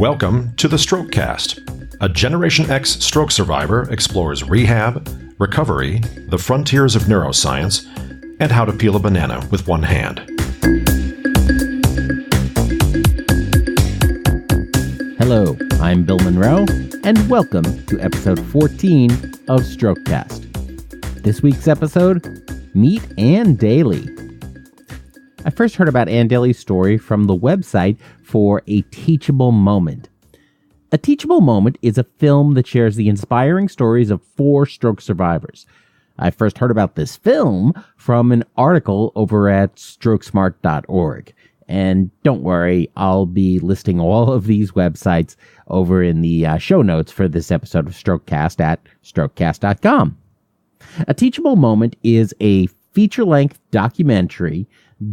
Welcome to the Strokecast. A Generation X stroke survivor explores rehab, recovery, the frontiers of neuroscience, and how to peel a banana with one hand. Hello, I'm Bill Monroe, and welcome to episode 14 of Strokecast. This week's episode, meet Ann Dailey. I first heard about Ann Dailey's story from the website for A Teachable Moment. A Teachable Moment is a film that shares the inspiring stories of 4 stroke survivors. I first heard about this film from an article over at strokesmart.org. And don't worry, I'll be listing all of these websites over in the show notes for this episode of Strokecast at strokecast.com. A Teachable Moment is a feature-length documentary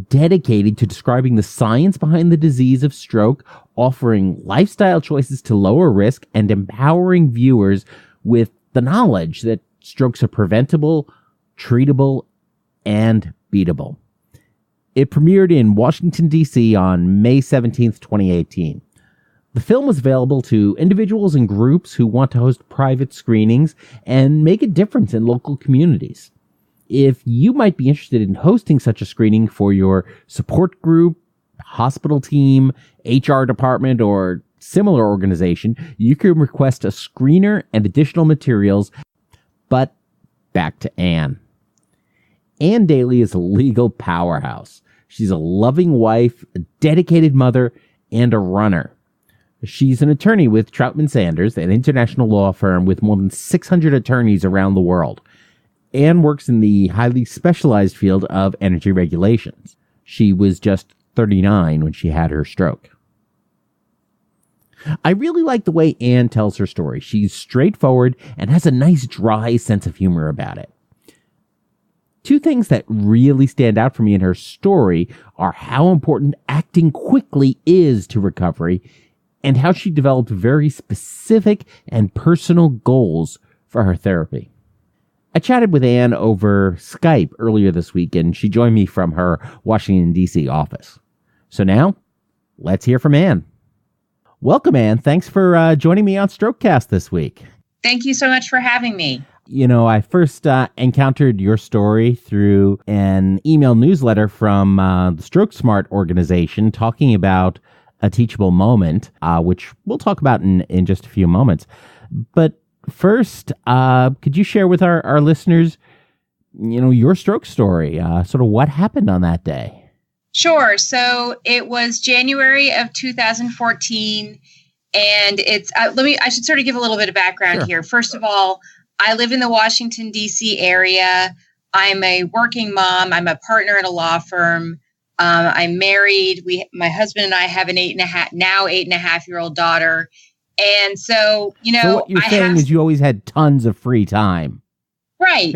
dedicated to describing the science behind the disease of stroke, offering lifestyle choices to lower risk, and empowering viewers with the knowledge that strokes are preventable, treatable, and beatable. It premiered in Washington, D.C. on May 17th, 2018. The film was available to individuals and groups who want to host private screenings and make a difference in local communities. If you might be interested in hosting such a screening for your support group, hospital team, HR department, or similar organization, you can request a screener and additional materials. But back to Ann. Ann Dailey is a legal powerhouse. She's a loving wife, a dedicated mother, and a runner. She's an attorney with Troutman Sanders, an international law firm with more than 600 attorneys around the world. Ann works in the highly specialized field of energy regulations. She was just 39 when she had her stroke. I really like the way Ann tells her story. She's straightforward and has a nice dry sense of humor about it. 2 things that really stand out for me in her story are how important acting quickly is to recovery and how she developed very specific and personal goals for her therapy. I chatted with Ann over Skype earlier this week, and she joined me from her Washington, D.C. office. So now, let's hear from Ann. Welcome, Ann. Thanks for joining me on Strokecast this week. Thank you so much for having me. You know, I first encountered your story through an email newsletter from the Stroke Smart organization talking about a teachable moment, which we'll talk about in just a few moments. But first, could you share with our listeners, your stroke story, sort of what happened on that day? Sure. So it was January of 2014, and I should sort of give a little bit of background here. First of all, I live in the Washington, D.C. area. I'm a working mom. I'm a partner at a law firm. I'm married. My husband and I have an 8.5-year-old daughter. And so, So what you're saying is you always had tons of free time. Right.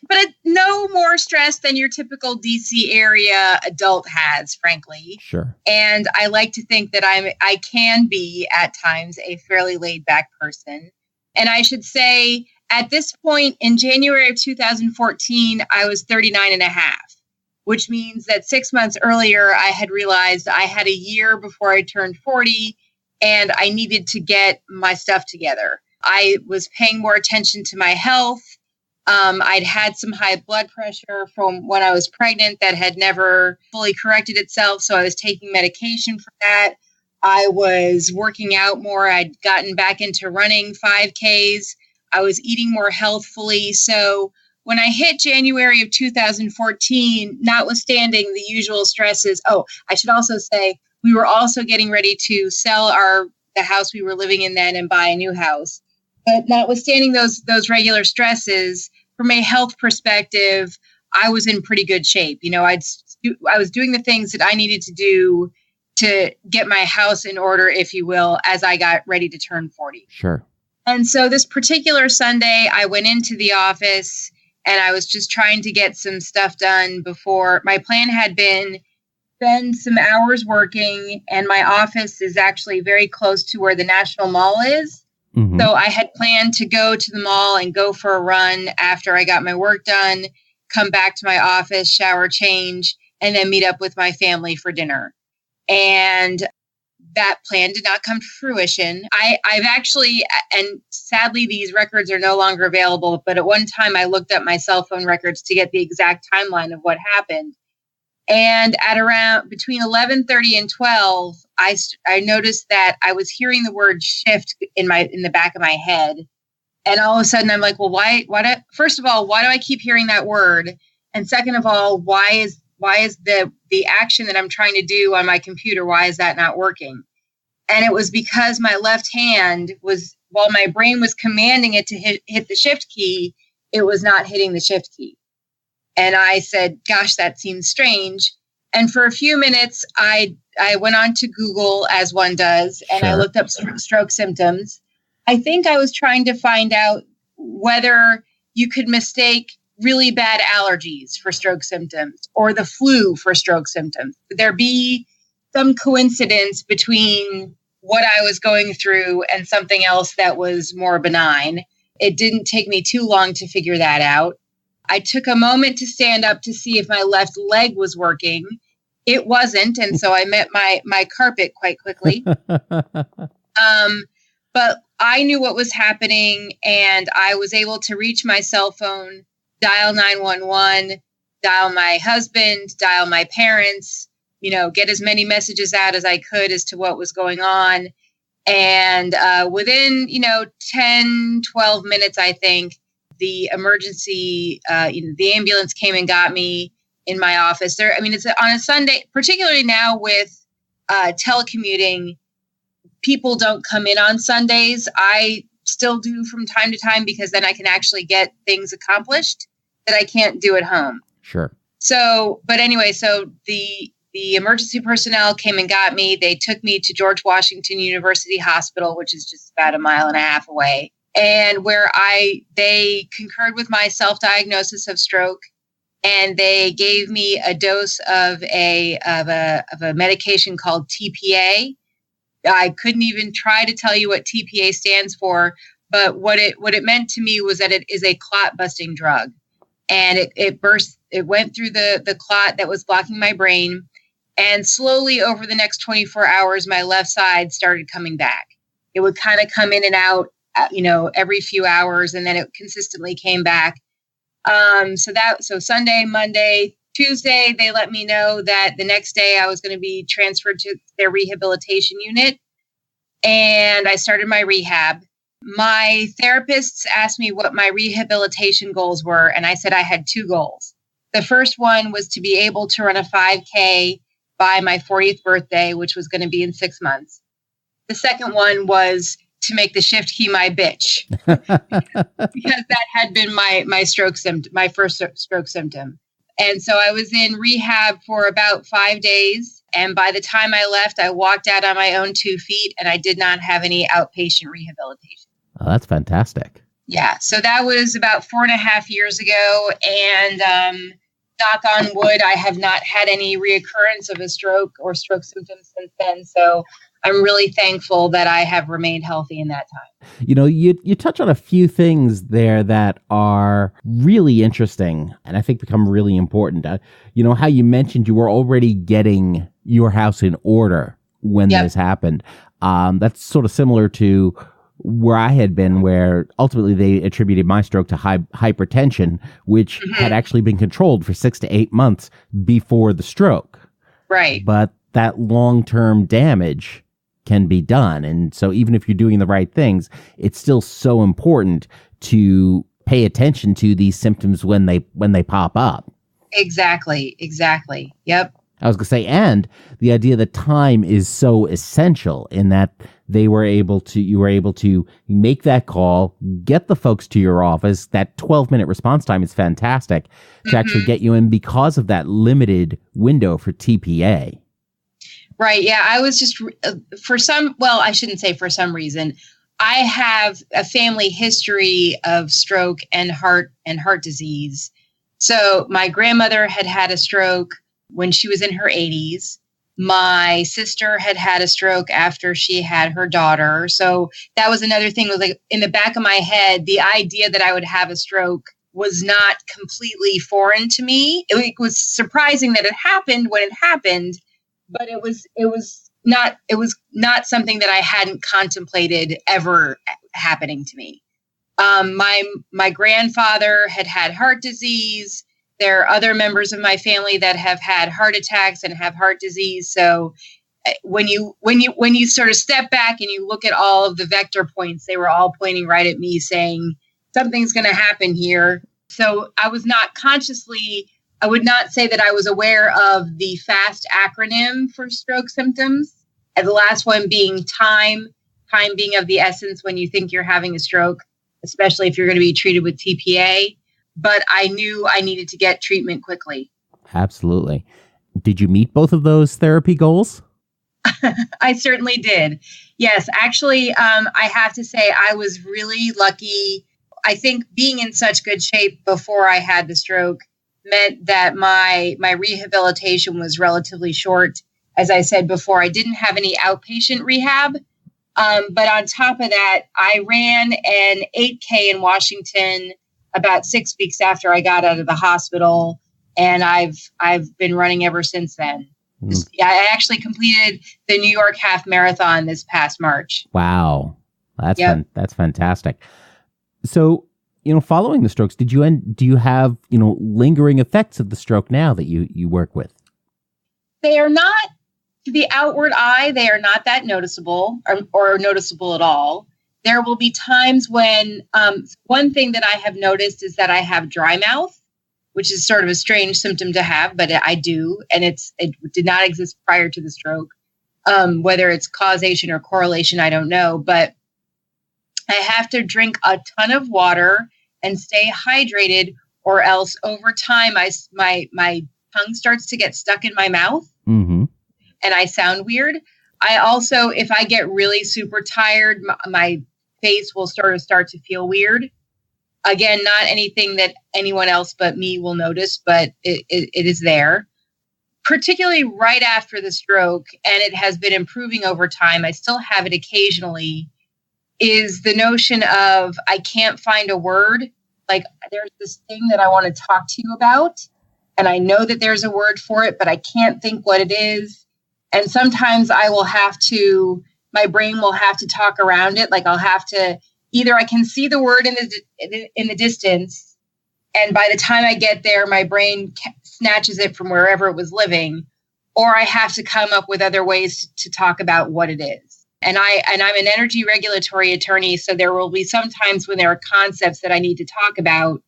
But no more stress than your typical DC area adult has, frankly. Sure. And I like to think that I can be at times a fairly laid back person. And I should say at this point in January of 2014, I was 39 and a half, which means that 6 months earlier, I had realized I had a year before I turned 40 and I needed to get my stuff together. I was paying more attention to my health. I'd had some high blood pressure from when I was pregnant that had never fully corrected itself. So I was taking medication for that. I was working out more. I'd gotten back into running 5Ks. I was eating more healthfully. So when I hit January of 2014, notwithstanding the usual stresses, I should also say we were also getting ready to sell the house we were living in then and buy a new house. But notwithstanding those regular stresses, from a health perspective, I was in pretty good shape. I was doing the things that I needed to do to get my house in order, if you will, as I got ready to turn 40. Sure. And so this particular Sunday, I went into the office and I was just trying to get some stuff done before. My plan had been spend some hours working, and my office is actually very close to where the National Mall is. Mm-hmm. So I had planned to go to the mall and go for a run after I got my work done, come back to my office, shower, change, and then meet up with my family for dinner. And that plan did not come to fruition. I've actually, and sadly, these records are no longer available, but at one time I looked up my cell phone records to get the exact timeline of what happened. And at around between 11:30 and 12, I noticed that I was hearing the word shift in the back of my head. And all of a sudden I'm like, well, first of all, why do I keep hearing that word? And second of all, why is the action that I'm trying to do on my computer, why is that not working? And it was because my left hand was, while my brain was commanding it to hit the shift key, it was not hitting the shift key. And I said, gosh, that seems strange. And for a few minutes, I went on to Google, as one does, and I looked up stroke symptoms. I think I was trying to find out whether you could mistake really bad allergies for stroke symptoms or the flu for stroke symptoms. Could there be some coincidence between what I was going through and something else that was more benign? It didn't take me too long to figure that out. I took a moment to stand up to see if my left leg was working. It wasn't, and so I met my carpet quite quickly. But I knew what was happening, and I was able to reach my cell phone, dial 911, dial my husband, dial my parents, get as many messages out as I could as to what was going on. And within, 10, 12 minutes, I think, the emergency, the ambulance came and got me in my office. It's on a Sunday, particularly now with telecommuting, people don't come in on Sundays. I still do from time to time because then I can actually get things accomplished that I can't do at home. Sure. So the emergency personnel came and got me. They took me to George Washington University Hospital, which is just about a mile and a half away, and where they concurred with my self-diagnosis of stroke, and they gave me a dose of a medication called TPA. I couldn't even try to tell you what TPA stands for, but what it meant to me was that it is a clot busting drug. And it went through the clot that was blocking my brain. And slowly over the next 24 hours, my left side started coming back. It would kind of come in and out, every few hours, and then it consistently came back. So Sunday, Monday, Tuesday, they let me know that the next day I was going to be transferred to their rehabilitation unit, and I started my rehab. My therapists asked me what my rehabilitation goals were, and I said I had two goals. The first one was to be able to run a 5K by my 40th birthday, which was going to be in 6 months. The second one was to make the shift key my bitch, because that had been my stroke symptom, my first stroke symptom. And so I was in rehab for about 5 days. And by the time I left, I walked out on my own 2 feet, and I did not have any outpatient rehabilitation. Oh, that's fantastic. Yeah. So that was about 4.5 years ago. And knock on wood, I have not had any reoccurrence of a stroke or stroke symptoms since then. So I'm really thankful that I have remained healthy in that time. You touch on a few things there that are really interesting and I think become really important. How you mentioned you were already getting your house in order when this happened. That's sort of similar to where I had been, where ultimately they attributed my stroke to hypertension, which had actually been controlled for 6 to 8 months before the stroke. Right. But that long-term damage can be done. And so even if you're doing the right things, it's still so important to pay attention to these symptoms when they pop up. Exactly. Yep. I was going to say, and the idea that time is so essential in that you were able to make that call, get the folks to your office. That 12-minute response time is fantastic to actually get you in because of that limited window for TPA. Right. Yeah. I was just I shouldn't say for some reason, I have a family history of stroke and heart disease. So my grandmother had a stroke when she was in her 80s. My sister had a stroke after she had her daughter. So that was another thing, was like in the back of my head, the idea that I would have a stroke was not completely foreign to me. It was surprising that it happened when it happened, but it was not something that I hadn't contemplated ever happening to me. My grandfather had heart disease. There are other members of my family that have had heart attacks and have heart disease. So when you sort of step back and you look at all of the vector points, they were all pointing right at me, saying something's going to happen here. So I was not consciously, I would not say that I was aware of the FAST acronym for stroke symptoms. And the last one being time being of the essence when you think you're having a stroke, especially if you're going to be treated with TPA. But I knew I needed to get treatment quickly. Absolutely. Did you meet both of those therapy goals? I certainly did. Yes, actually, I have to say I was really lucky. I think being in such good shape before I had the stroke meant that my rehabilitation was relatively short. As I said before, I didn't have any outpatient rehab. But on top of that, I ran an 8K in Washington about 6 weeks after I got out of the hospital. And I've been running ever since then. I actually completed the New York half marathon this past March. Wow. That's fantastic. So, following the strokes, do you have, lingering effects of the stroke now that you work with? They are not, to the outward eye, they are not that noticeable or noticeable at all. There will be times when one thing that I have noticed is that I have dry mouth, which is sort of a strange symptom to have, but I do. And it did not exist prior to the stroke. Whether it's causation or correlation, I don't know. But I have to drink a ton of water and stay hydrated, or else over time, my tongue starts to get stuck in my mouth. Mm-hmm. And I sound weird. I also, if I get really super tired, my face will start to feel weird. Again, not anything that anyone else but me will notice, but it is there. Particularly right after the stroke, and it has been improving over time, I still have it occasionally, is the notion of I can't find a word. Like there's this thing that I want to talk to you about, and I know that there's a word for it, but I can't think what it is. And sometimes my brain will have to talk around it. Like I'll have to, either I can see the word in the distance, and by the time I get there, my brain snatches it from wherever it was living, or I have to come up with other ways to talk about what it is. And I'm an energy regulatory attorney, so there will be some times when there are concepts that I need to talk about,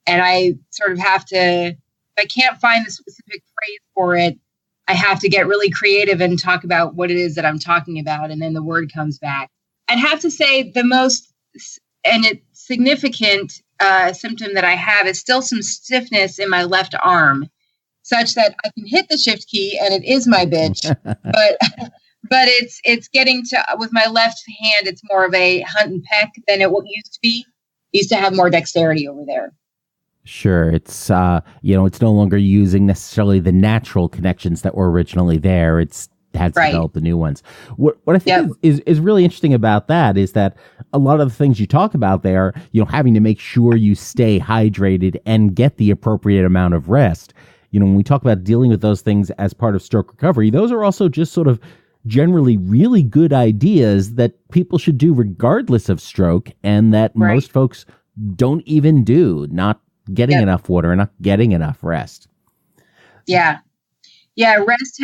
and I sort of have to, if I can't find the specific phrase for it, I have to get really creative and talk about what it is that I'm talking about, and then the word comes back. I'd have to say the most significant symptom that I have is still some stiffness in my left arm, such that I can hit the shift key and it is my bitch, but it's getting to, with my left hand, it's more of a hunt and peck than it used to be. I used to have more dexterity over there. Sure. It's, it's no longer using necessarily the natural connections that were originally there. It's had to develop the new ones. What I think is really interesting about that is that a lot of the things you talk about there, having to make sure you stay hydrated and get the appropriate amount of rest. When we talk about dealing with those things as part of stroke recovery, those are also just sort of generally really good ideas that people should do regardless of stroke, and that most folks don't even do, not getting enough water and not getting enough rest. Yeah. Yeah, rest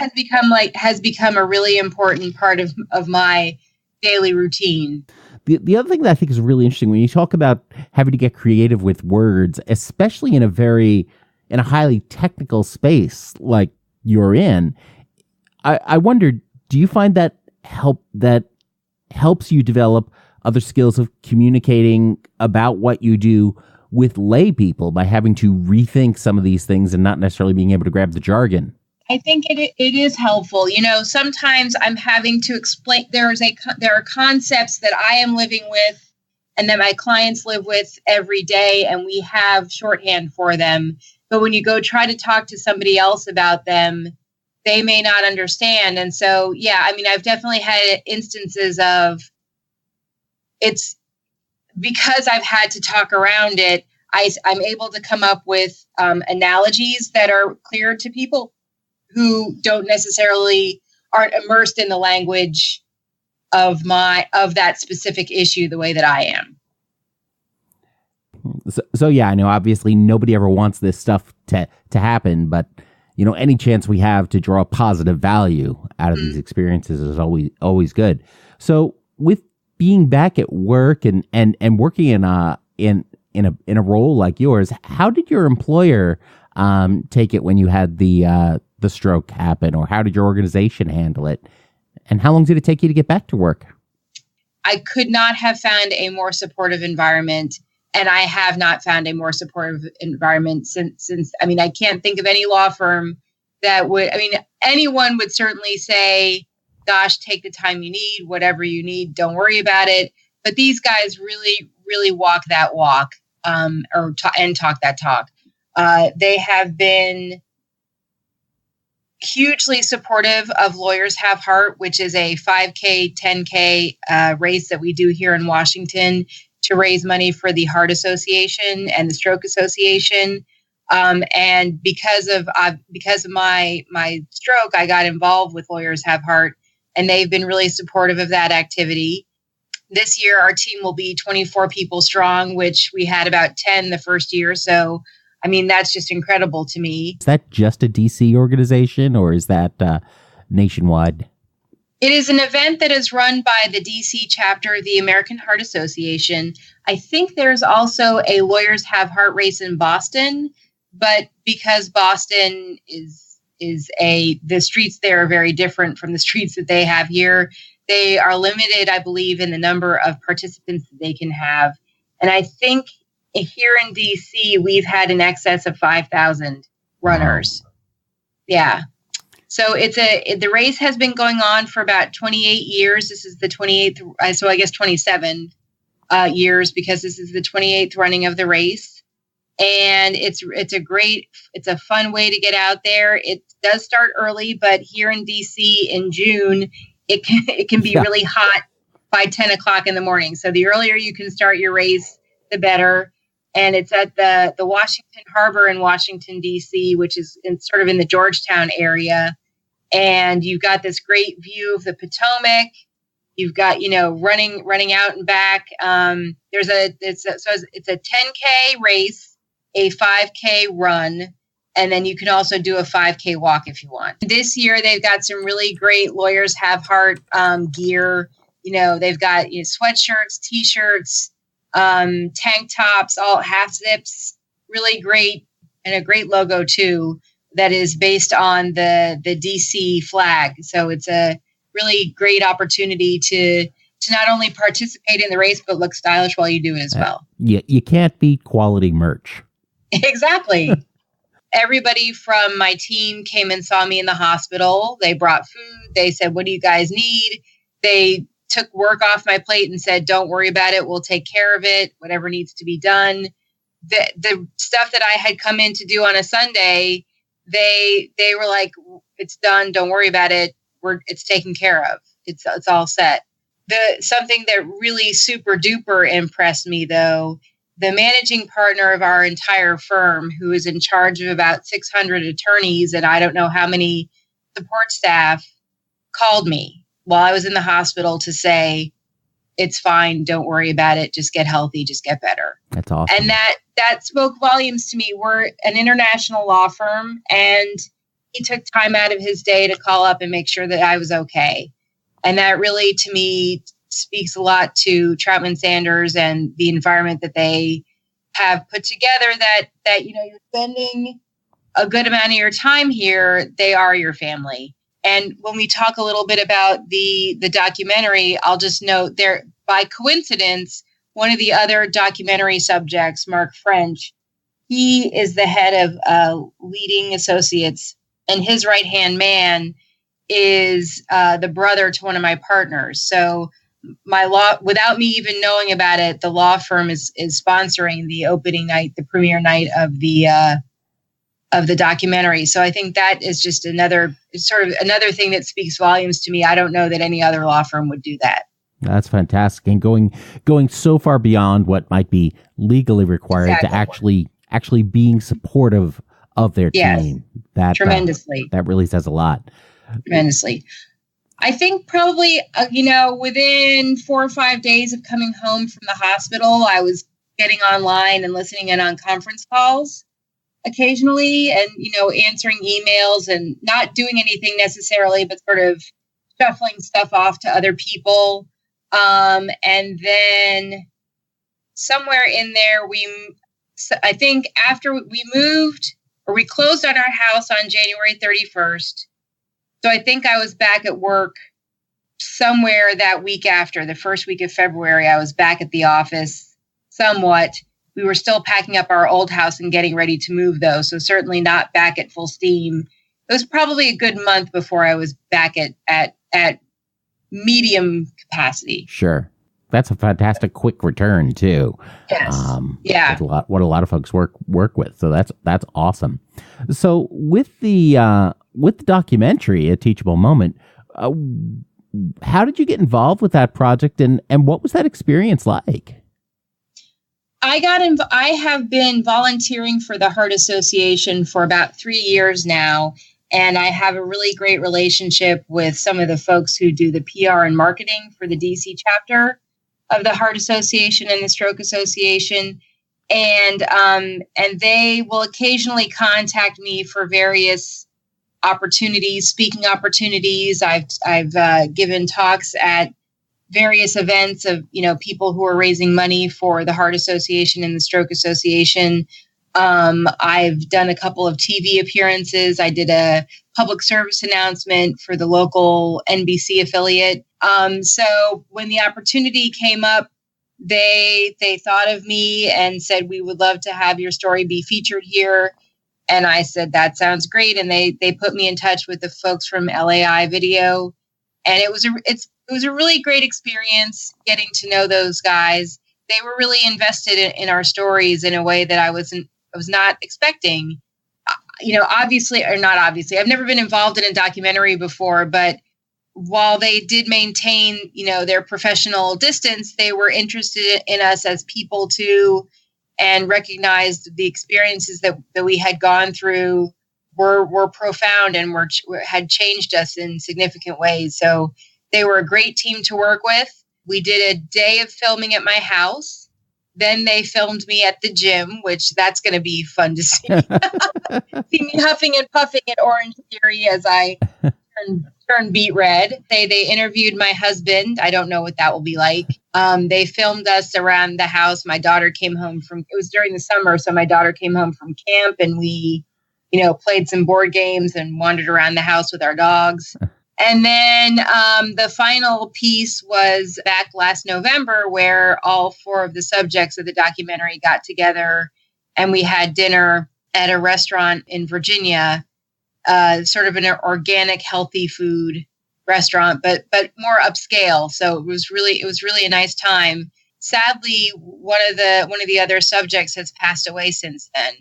has become a really important part of my daily routine. The other thing that I think is really interesting when you talk about having to get creative with words, especially in a highly technical space like you're in, I wonder, do you find that helps you develop other skills of communicating about what you do with lay people by having to rethink some of these things and not necessarily being able to grab the jargon? I think it is helpful. Sometimes I'm having to explain, there are concepts that I am living with and that my clients live with every day, and we have shorthand for them. But when you go try to talk to somebody else about them, they may not understand. And so, I've definitely had instances of it's because I've had to talk around it. I'm able to come up with analogies that are clear to people who don't necessarily aren't immersed in the language of that specific issue the way that I am. So yeah, I know obviously nobody ever wants this stuff to happen, but any chance we have to draw positive value out of these experiences is always good. So with being back at work and working in a role like yours, how did your employer take it when you had the stroke happen, or how did your organization handle it? And how long did it take you to get back to work? I could not have found a more supportive environment, and I have not found a more supportive environment since. I can't think of any law firm that would. Anyone would certainly say, "Gosh, take the time you need, whatever you need, don't worry about it." But these guys really, really walk that walk, and talk that talk. They have been hugely supportive of Lawyers Have Heart, which is a 5K, 10K race that we do here in Washington to raise money for the Heart Association and the Stroke Association. And because of my stroke, I got involved with Lawyers Have Heart, and they've been really supportive of that activity. This year, our team will be 24 people strong, which we had about 10 the first year. So that's just incredible to me. Is that just a DC organization, or is that nationwide? It is an event that is run by the DC chapter of the American Heart Association. I think there's also a Lawyers Have Heart race in Boston, but because Boston the streets there are very different from the streets that they have here, they are limited, I believe, in the number of participants that they can have. And I think here in DC, we've had in excess of 5,000 runners. Wow. Yeah. So the race has been going on for about 28 years. This is the 28th, so I guess 27 years, because this is the 28th running of the race. And it's a fun way to get out there. It does start early, but here in DC in June, it can be really hot by 10 o'clock in the morning. So the earlier you can start your race, the better. And it's at the Washington Harbor in Washington, D.C., which is sort of in the Georgetown area. And you've got this great view of the Potomac. You've got, running out and back. It's a 10K race, a 5K run, and then you can also do a 5K walk if you want. This year, they've got some really great Lawyers Have Heart gear. They've got sweatshirts, T-shirts, tank tops, all half zips, really great, and a great logo too that is based on the DC flag. So it's a really great opportunity to not only participate in the race but look stylish while you do it as well. Yeah, you can't beat quality merch. Exactly. Everybody from my team came and saw me in the hospital. They brought food. They said, "What do you guys need?" They took work off my plate and said, "Don't worry about it. We'll take care of it. Whatever needs to be done." The stuff that I had come in to do on a Sunday, they were like, "It's done. Don't worry about it. It's taken care of. It's all set." Something that really super duper impressed me, though, the managing partner of our entire firm, who is in charge of about 600 attorneys and I don't know how many support staff, called me while I was in the hospital to say, "It's fine. Don't worry about it. Just get healthy. Just get better." That's awesome. And that spoke volumes to me. We're an international law firm, and he took time out of his day to call up and make sure that I was okay. And that really, to me, speaks a lot to Troutman Sanders and the environment that they have put together, that you're spending a good amount of your time here. They are your family. And when we talk a little bit about the documentary, I'll just note there, by coincidence, one of the other documentary subjects, Mark French, he is the head of leading associates, and his right-hand man is the brother to one of my partners. So without me even knowing about it, the law firm is sponsoring the opening night, the premiere night of the documentary. So I think that is just another thing that speaks volumes to me. I don't know that any other law firm would do that. That's fantastic. And going so far beyond what might be legally required to actually being supportive of their team. That tremendously. That really says a lot. Tremendously. I think probably, within 4 or 5 days of coming home from the hospital, I was getting online and listening in on conference calls occasionally and, answering emails and not doing anything necessarily, but sort of shuffling stuff off to other people. And then somewhere in there, I think after we moved or we closed on our house on January 31st. So I think I was back at work somewhere that week after, the first week of February. I was back at the office somewhat. We were still packing up our old house and getting ready to move, though. So certainly not back at full steam. It was probably a good month before I was back at medium capacity. Sure. That's a fantastic quick return too. Yes. Yeah. What a lot of folks work with. So that's awesome. So with the documentary, A Teachable Moment, how did you get involved with that project, and what was that experience like? I have been volunteering for the Heart Association for about 3 years now, and I have a really great relationship with some of the folks who do the PR and marketing for the DC chapter of the Heart Association and the Stroke Association. And they will occasionally contact me for various opportunities, speaking opportunities. I've given talks at various events of, people who are raising money for the Heart Association and the Stroke Association. I've done a couple of TV appearances. I did a public service announcement for the local NBC affiliate. So when the opportunity came up, they thought of me and said, we would love to have your story be featured here. And I said, that sounds great. And they put me in touch with the folks from LAI Video. And it was a really great experience getting to know those guys. They were really invested in our stories in a way that I was not expecting. Obviously, or not obviously, I've never been involved in a documentary before, but while they did maintain, their professional distance, they were interested in us as people too, and recognized the experiences that we had gone through were profound and had changed us in significant ways. So they were a great team to work with. We did a day of filming at my house. Then they filmed me at the gym, which that's going to be fun to see. See me huffing and puffing at Orange Theory as I turn beet red. They interviewed my husband. I don't know what that will be like. They filmed us around the house. My daughter came home it was during the summer, so my daughter came home from camp and we, played some board games and wandered around the house with our dogs. And then the final piece was back last November, where all 4 of the subjects of the documentary got together and we had dinner at a restaurant in Virginia, sort of an organic, healthy food restaurant, but more upscale. So it was really a nice time. Sadly, one of the other subjects has passed away since then.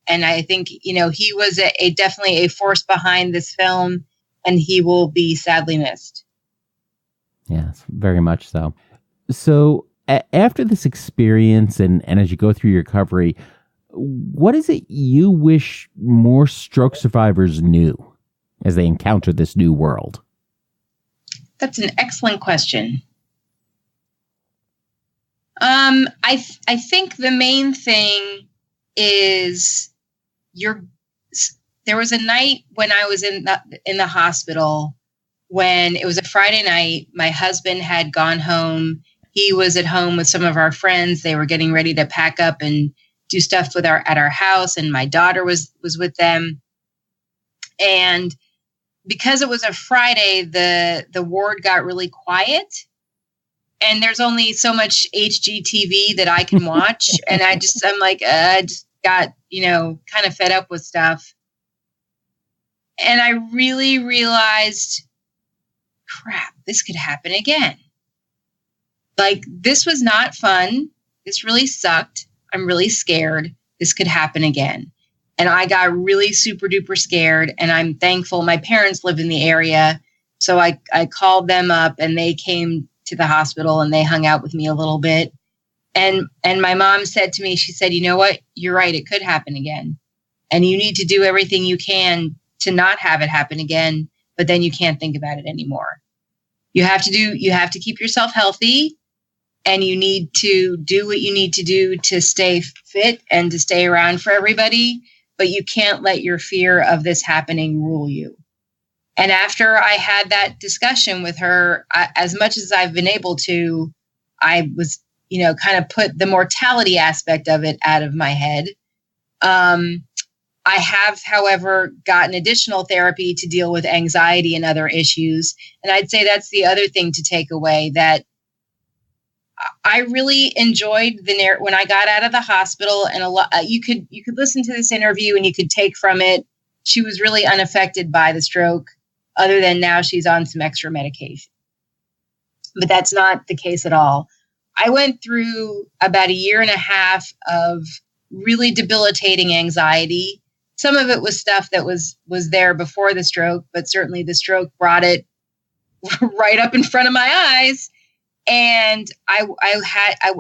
And I think, he was definitely a force behind this film, and he will be sadly missed. Yes, very much so. So after this experience and as you go through your recovery, what is it you wish more stroke survivors knew as they encounter this new world? That's an excellent question. I think the main thing is there was a night when I was in the hospital when it was a Friday night. My husband had gone home. He was at home with some of our friends. They were getting ready to pack up and do stuff at our house, and my daughter was with them. And because it was a Friday, the ward got really quiet. And there's only so much HGTV that I can watch. And I just got, kind of fed up with stuff. And I really realized, crap, this could happen again. Like, this was not fun. This really sucked. I'm really scared. This could happen again. And I got really super duper scared. And I'm thankful my parents live in the area. So I called them up and they came to the hospital and they hung out with me a little bit. And my mom said to me, she said, you know what? You're right. It could happen again. And you need to do everything you can to not have it happen again. But then you can't think about it anymore. You have to keep yourself healthy, and you need to do what you need to do to stay fit and to stay around for everybody, but you can't let your fear of this happening rule you. And after I had that discussion with her, as much as I've been able to, I was, kind of put the mortality aspect of it out of my head. I have, however, gotten additional therapy to deal with anxiety and other issues. And I'd say that's the other thing to take away, that I really enjoyed when I got out of the hospital, and you could listen to this interview and you could take from it, she was really unaffected by the stroke, other than now she's on some extra medication. But that's not the case at all. I went through about 1.5 years of really debilitating anxiety. Some of it was stuff that was there before the stroke, but certainly the stroke brought it right up in front of my eyes. And I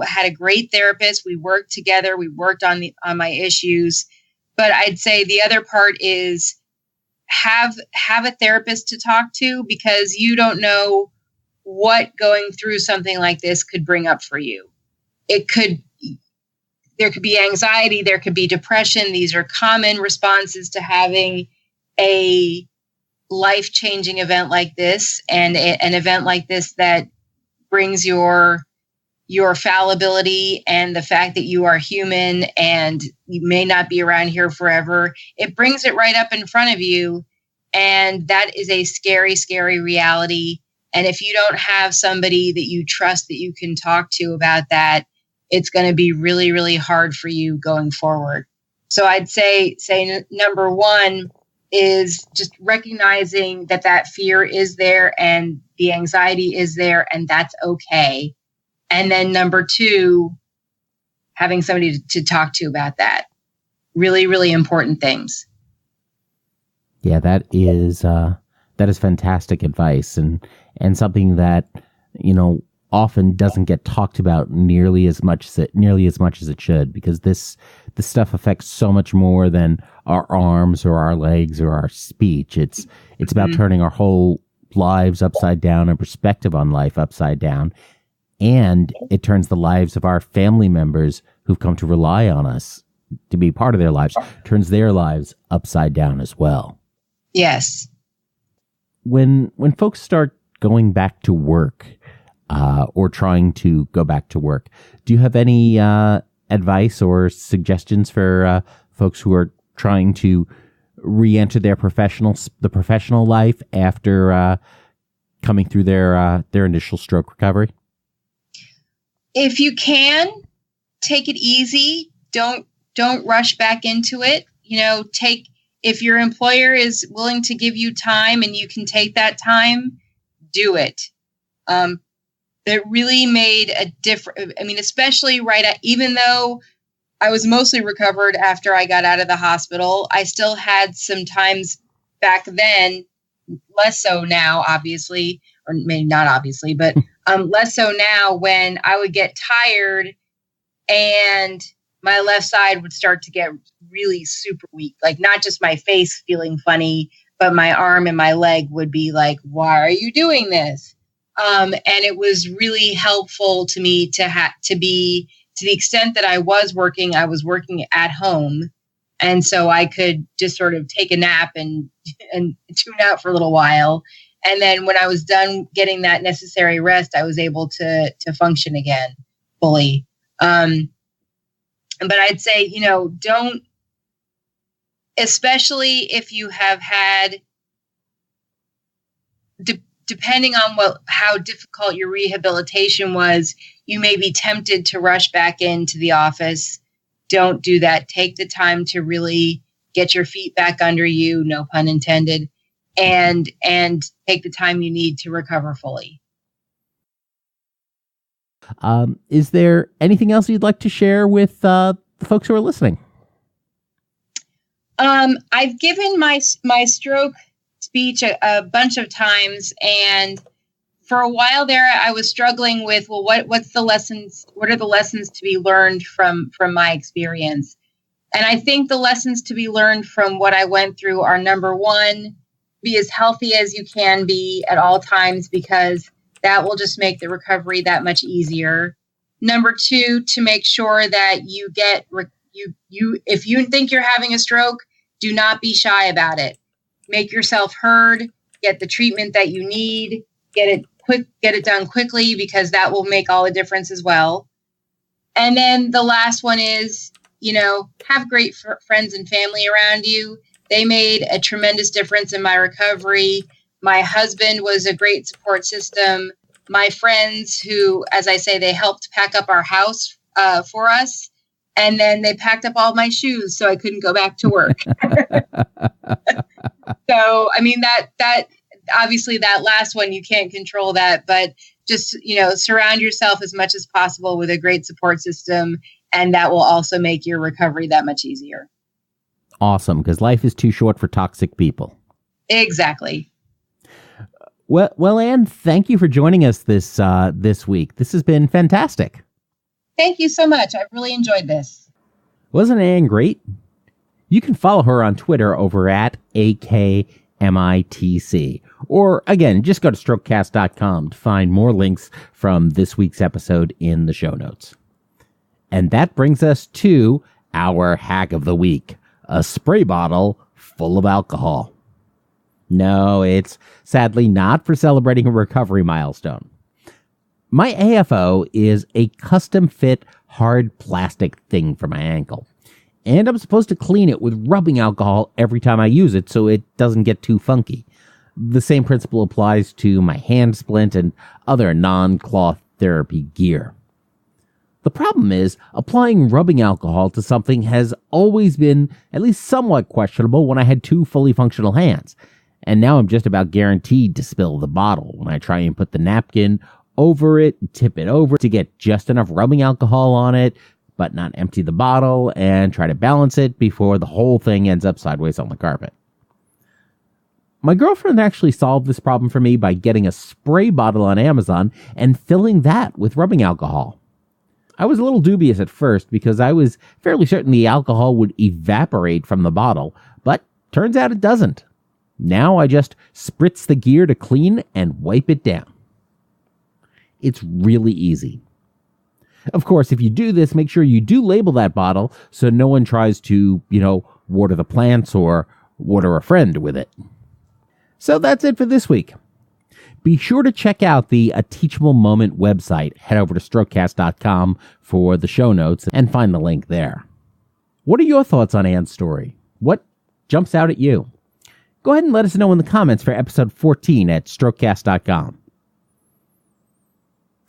had a great therapist. We worked together. We worked on my issues. But I'd say the other part is have a therapist to talk to, because you don't know what going through something like this could bring up for you. There could be anxiety, there could be depression. These are common responses to having a life-changing event like this, and an event like this that brings your fallibility and the fact that you are human and you may not be around here forever. It brings it right up in front of you. And that is a scary, scary reality. And if you don't have somebody that you trust that you can talk to about that, it's going to be really, really hard for you going forward. So I'd say number one is just recognizing that fear is there and the anxiety is there, and that's okay. And then number two, having somebody to talk to about that. Really, really important things. Yeah, that is fantastic advice, and something that, often doesn't get talked about nearly as much as it should, because this stuff affects so much more than our arms or our legs or our speech. It's about turning our whole lives upside down and perspective on life upside down. And it turns the lives of our family members who've come to rely on us to be part of their lives, turns their lives upside down as well. Yes. When folks start going back to work, or trying to go back to work, do you have any advice or suggestions for folks who are trying to re-enter the professional life after coming through their initial stroke recovery? If you can, take it easy. Don't rush back into it. If your employer is willing to give you time and you can take that time, do it. It really made a difference. Especially even though I was mostly recovered after I got out of the hospital, I still had some times back then, less so now, obviously, or maybe not obviously, but less so now, when I would get tired and my left side would start to get really super weak. Like, not just my face feeling funny, but my arm and my leg would be like, why are you doing this? And it was really helpful to me to be, to the extent that I was working at home. And so I could just sort of take a nap and tune out for a little while. And then when I was done getting that necessary rest, I was able to function again fully. But I'd say, don't, especially if you have had, depending on how difficult your rehabilitation was, you may be tempted to rush back into the office. Don't do that. Take the time to really get your feet back under you, no pun intended, and take the time you need to recover fully. Is there anything else you'd like to share with the folks who are listening? I've given my stroke speech a bunch of times, and for a while there, I was struggling with, what are the lessons to be learned from my experience? And I think the lessons to be learned from what I went through are, number one, be as healthy as you can be at all times, because That will just make the recovery that much easier. Number 2, to make sure that you get, if you think you're having a stroke, do not be shy about it. Make yourself heard, get the treatment that you need, get it done quickly, because that will make all the difference as well. And then the last one is, have great friends and family around you. They made a tremendous difference in my recovery. My husband was a great support system. My friends who, as I say, they helped pack up our house for us. And then they packed up all my shoes so I couldn't go back to work. So, I mean, that obviously that last one, you can't control that, but just, surround yourself as much as possible with a great support system. And that will also make your recovery that much easier. Awesome, because life is too short for toxic people. Exactly. Well, Anne, thank you for joining us this week. This has been fantastic. Thank you so much. I've really enjoyed this. Wasn't Anne great? You can follow her on Twitter over at AKMITC. Or, again, just go to strokecast.com to find more links from this week's episode in the show notes. And that brings us to our hack of the week, a spray bottle full of alcohol. No, it's sadly not for celebrating a recovery milestone. My AFO is a custom-fit hard plastic thing for my ankle, and I'm supposed to clean it with rubbing alcohol every time I use it so it doesn't get too funky. The same principle applies to my hand splint and other non-cloth therapy gear. The problem is, applying rubbing alcohol to something has always been at least somewhat questionable when I had 2 fully functional hands, and now I'm just about guaranteed to spill the bottle when I try and put the napkin over it, tip it over to get just enough rubbing alcohol on it, but not empty the bottle, and try to balance it before the whole thing ends up sideways on the carpet. My girlfriend actually solved this problem for me by getting a spray bottle on Amazon and filling that with rubbing alcohol. I was a little dubious at first because I was fairly certain the alcohol would evaporate from the bottle, but turns out it doesn't. Now I just spritz the gear to clean and wipe it down. It's really easy. Of course, if you do this, make sure you do label that bottle so no one tries to, water the plants or water a friend with it. So that's it for this week. Be sure to check out the Teachable Moment website. Head over to strokecast.com for the show notes and find the link there. What are your thoughts on Anne's story? What jumps out at you? Go ahead and let us know in the comments for episode 14 at strokecast.com.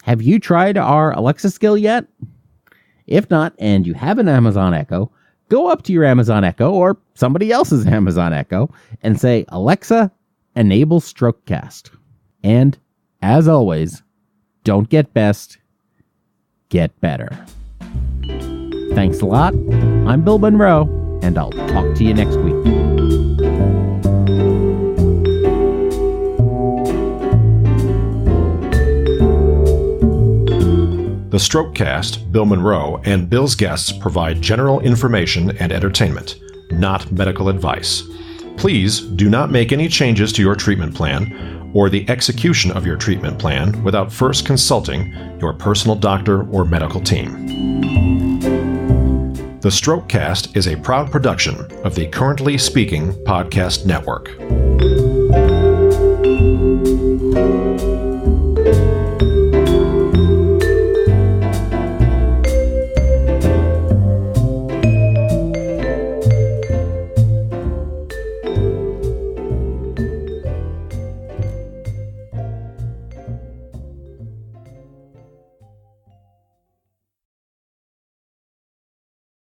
Have you tried our Alexa skill yet? If not, and you have an Amazon Echo, go up to your Amazon Echo or somebody else's Amazon Echo and say, Alexa, enable Strokecast. And, as always, don't get best, get better. Thanks a lot. I'm Bill Monroe, and I'll talk to you next week. The Strokecast, Bill Monroe, and Bill's guests provide general information and entertainment, not medical advice. Please do not make any changes to your treatment plan or the execution of your treatment plan without first consulting your personal doctor or medical team. The Strokecast is a proud production of the Currently Speaking Podcast Network.